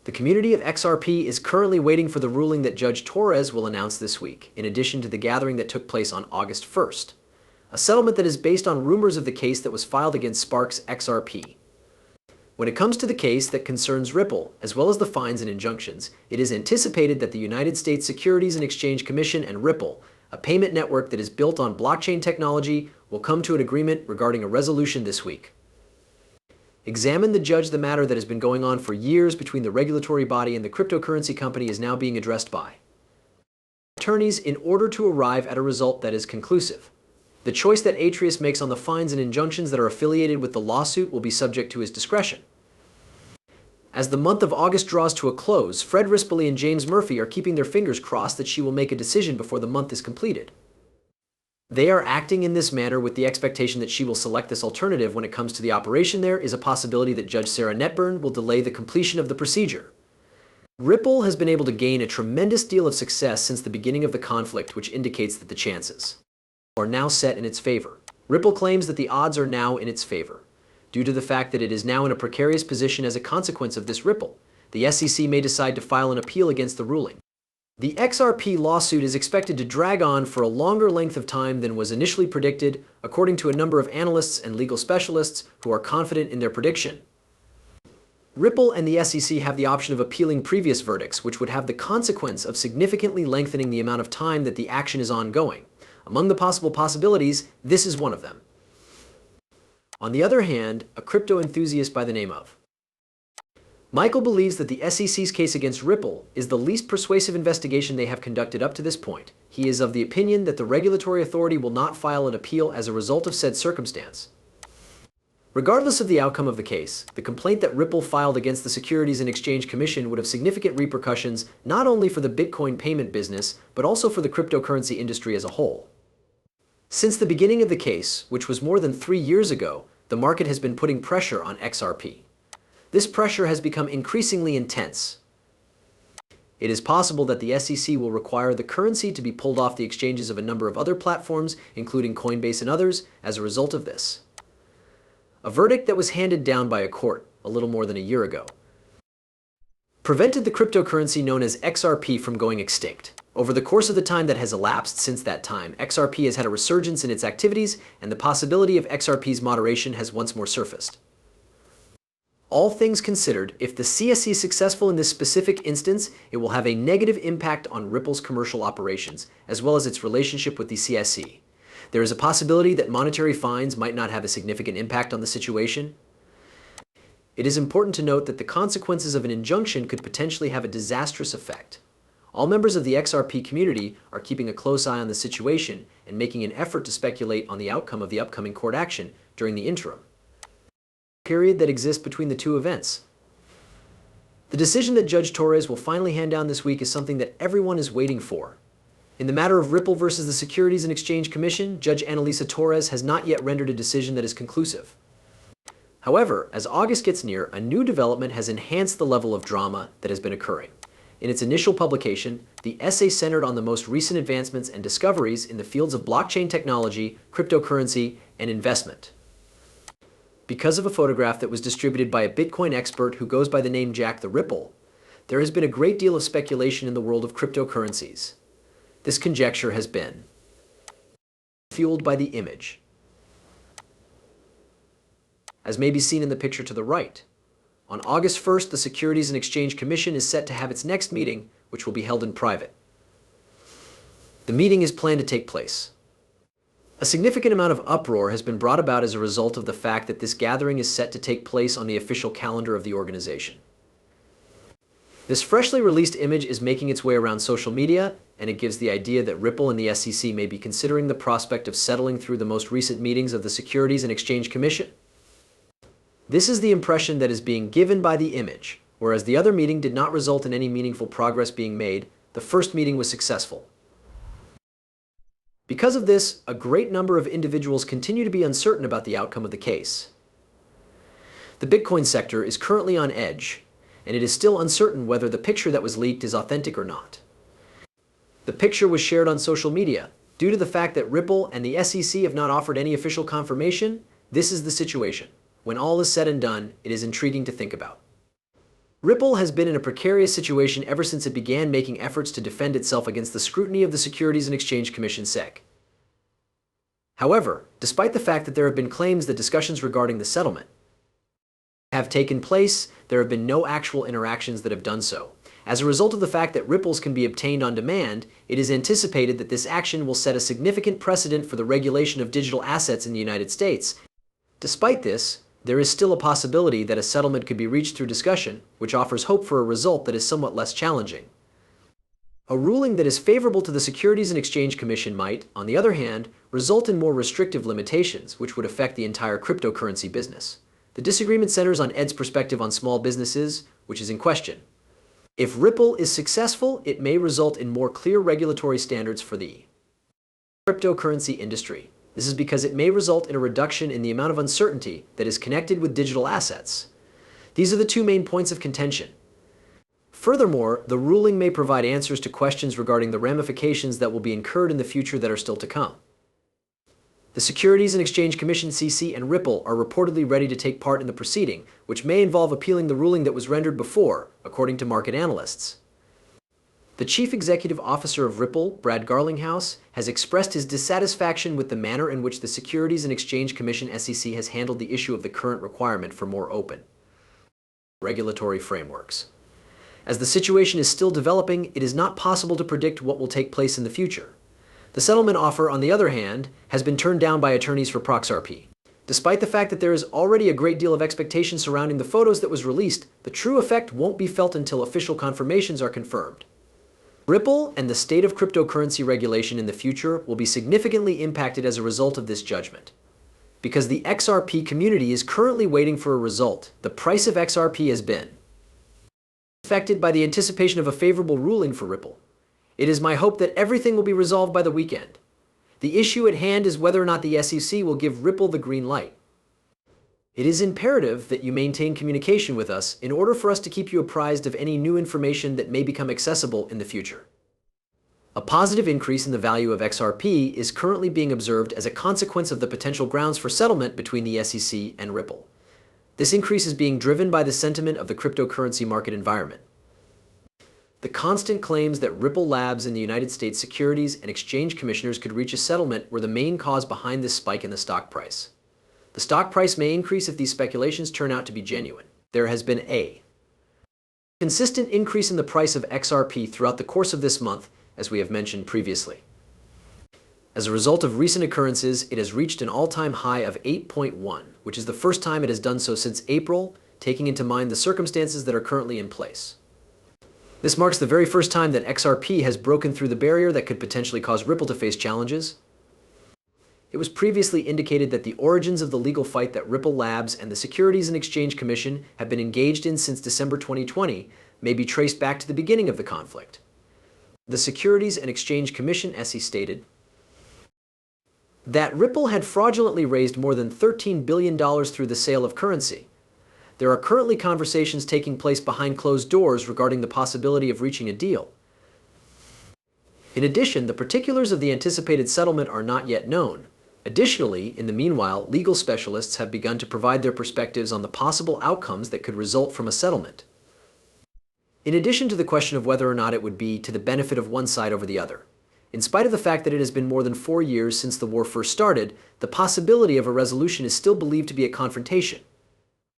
The community of XRP is currently waiting for the ruling that Judge Torres will announce this week, in addition to the gathering that took place on August 1st, a settlement that is based on rumors of the case that was filed against Sparks XRP. When it comes to the case that concerns Ripple, as well as the fines and injunctions, it is anticipated that the United States Securities and Exchange Commission and Ripple, a payment network that is built on blockchain technology, will come to an agreement regarding a resolution this week. Examine the judge the matter that has been going on for years between the regulatory body and the cryptocurrency company is now being addressed by attorneys in order to arrive at a result that is conclusive. The choice that Atreus makes on the fines and injunctions that are affiliated with the lawsuit will be subject to his discretion. As the month of August draws to a close, Fred Rispoli and James Murphy are keeping their fingers crossed that she will make a decision before the month is completed. They are acting in this manner with the expectation that she will select this alternative when it comes to the operation. There is a possibility that Judge Sarah Netburn will delay the completion of the procedure. Ripple has been able to gain a tremendous deal of success since the beginning of the conflict, which indicates that the chances are now set in its favor. Ripple claims that the odds are now in its favor, due to the fact that it is now in a precarious position as a consequence of this Ripple. The SEC may decide to file an appeal against the ruling. The XRP lawsuit is expected to drag on for a longer length of time than was initially predicted, according to a number of analysts and legal specialists who are confident in their prediction. Ripple and the SEC have the option of appealing previous verdicts, which would have the consequence of significantly lengthening the amount of time that the action is ongoing. Among the possible possibilities, this is one of them. On the other hand, a crypto enthusiast by the name of Michael believes that the SEC's case against Ripple is the least persuasive investigation they have conducted up to this point. He is of the opinion that the regulatory authority will not file an appeal as a result of said circumstance. Regardless of the outcome of the case, the complaint that Ripple filed against the Securities and Exchange Commission would have significant repercussions not only for the Bitcoin payment business, but also for the cryptocurrency industry as a whole. Since the beginning of the case, which was more than 3 years ago, the market has been putting pressure on XRP. This pressure has become increasingly intense. It is possible that the SEC will require the currency to be pulled off the exchanges of a number of other platforms, including Coinbase and others, as a result of this. A verdict that was handed down by a court a little more than a year ago prevented the cryptocurrency known as XRP from going extinct. Over the course of the time that has elapsed since that time, XRP has had a resurgence in its activities, and the possibility of XRP's moderation has once more surfaced. All things considered, if the CSE is successful in this specific instance, it will have a negative impact on Ripple's commercial operations, as well as its relationship with the CSE. There is a possibility that monetary fines might not have a significant impact on the situation. It is important to note that the consequences of an injunction could potentially have a disastrous effect. All members of the XRP community are keeping a close eye on the situation and making an effort to speculate on the outcome of the upcoming court action during the interim period that exists between the two events. The decision that Judge Torres will finally hand down this week is something that everyone is waiting for. In the matter of Ripple versus the Securities and Exchange Commission, Judge Analisa Torres has not yet rendered a decision that is conclusive. However, as August gets near, a new development has enhanced the level of drama that has been occurring. In its initial publication, the essay centered on the most recent advancements and discoveries in the fields of blockchain technology, cryptocurrency, and investment. Because of a photograph that was distributed by a Bitcoin expert who goes by the name Jack the Ripple, there has been a great deal of speculation in the world of cryptocurrencies. This conjecture has been fueled by the image, as may be seen in the picture to the right. On August 1st, the Securities and Exchange Commission is set to have its next meeting, which will be held in private. The meeting is planned to take place. A significant amount of uproar has been brought about as a result of the fact that this gathering is set to take place on the official calendar of the organization. This freshly released image is making its way around social media, and it gives the idea that Ripple and the SEC may be considering the prospect of settling through the most recent meetings of the Securities and Exchange Commission. This is the impression that is being given by the image. Whereas the other meeting did not result in any meaningful progress being made, the first meeting was successful. Because of this, a great number of individuals continue to be uncertain about the outcome of the case. The Bitcoin sector is currently on edge, and it is still uncertain whether the picture that was leaked is authentic or not. The picture was shared on social media. Due to the fact that Ripple and the SEC have not offered any official confirmation, this is the situation. When all is said and done, it is intriguing to think about. Ripple has been in a precarious situation ever since it began making efforts to defend itself against the scrutiny of the Securities and Exchange Commission (SEC). However, despite the fact that there have been claims that discussions regarding the settlement have taken place, there have been no actual interactions that have done so. As a result of the fact that ripples can be obtained on demand, it is anticipated that this action will set a significant precedent for the regulation of digital assets in the United States. Despite this, there is still a possibility that a settlement could be reached through discussion, which offers hope for a result that is somewhat less challenging. A ruling that is favorable to the Securities and Exchange Commission might, on the other hand, result in more restrictive limitations, which would affect the entire cryptocurrency business. The disagreement centers on Ed's perspective on small businesses, which is in question. If Ripple is successful, it may result in more clear regulatory standards for the cryptocurrency industry. This is because it may result in a reduction in the amount of uncertainty that is connected with digital assets. These are the two main points of contention. Furthermore, the ruling may provide answers to questions regarding the ramifications that will be incurred in the future that are still to come. The Securities and Exchange Commission (SEC) and Ripple are reportedly ready to take part in the proceeding, which may involve appealing the ruling that was rendered before, according to market analysts. The Chief Executive Officer of Ripple, Brad Garlinghouse, has expressed his dissatisfaction with the manner in which the Securities and Exchange Commission (SEC) has handled the issue of the current requirement for more open regulatory frameworks. As the situation is still developing, it is not possible to predict what will take place in the future. The settlement offer, on the other hand, has been turned down by attorneys for xrp. Despite the fact that there is already a great deal of expectation surrounding the photos that was released, the true effect won't be felt until official confirmations are confirmed. Ripple and the state of cryptocurrency regulation in the future will be significantly impacted as a result of this judgment. Because the XRP community is currently waiting for a result, the price of XRP has been affected by the anticipation of a favorable ruling for Ripple. It is my hope that everything will be resolved by the weekend. The issue at hand is whether or not the SEC will give Ripple the green light. It is imperative that you maintain communication with us in order for us to keep you apprised of any new information that may become accessible in the future. A positive increase in the value of XRP is currently being observed as a consequence of the potential grounds for settlement between the SEC and Ripple. This increase is being driven by the sentiment of the cryptocurrency market environment. The constant claims that Ripple Labs and the United States Securities and Exchange Commissioners could reach a settlement were the main cause behind this spike in the stock price. The stock price may increase if these speculations turn out to be genuine. There has been a consistent increase in the price of XRP throughout the course of this month, as we have mentioned previously. As a result of recent occurrences, it has reached an all-time high of 8.1, which is the first time it has done so since April, taking into mind the circumstances that are currently in place. This marks the very first time that XRP has broken through the barrier that could potentially cause Ripple to face challenges. It was previously indicated that the origins of the legal fight that Ripple Labs and the Securities and Exchange Commission have been engaged in since December 2020 may be traced back to the beginning of the conflict. The Securities and Exchange Commission (SEC) stated that Ripple had fraudulently raised more than $13 billion through the sale of currency. There are currently conversations taking place behind closed doors regarding the possibility of reaching a deal. In addition, the particulars of the anticipated settlement are not yet known. Additionally, in the meanwhile, legal specialists have begun to provide their perspectives on the possible outcomes that could result from a settlement. In addition to the question of whether or not it would be to the benefit of one side over the other. In spite of the fact that it has been more than 4 years since the war first started, the possibility of a resolution is still believed to be a confrontation.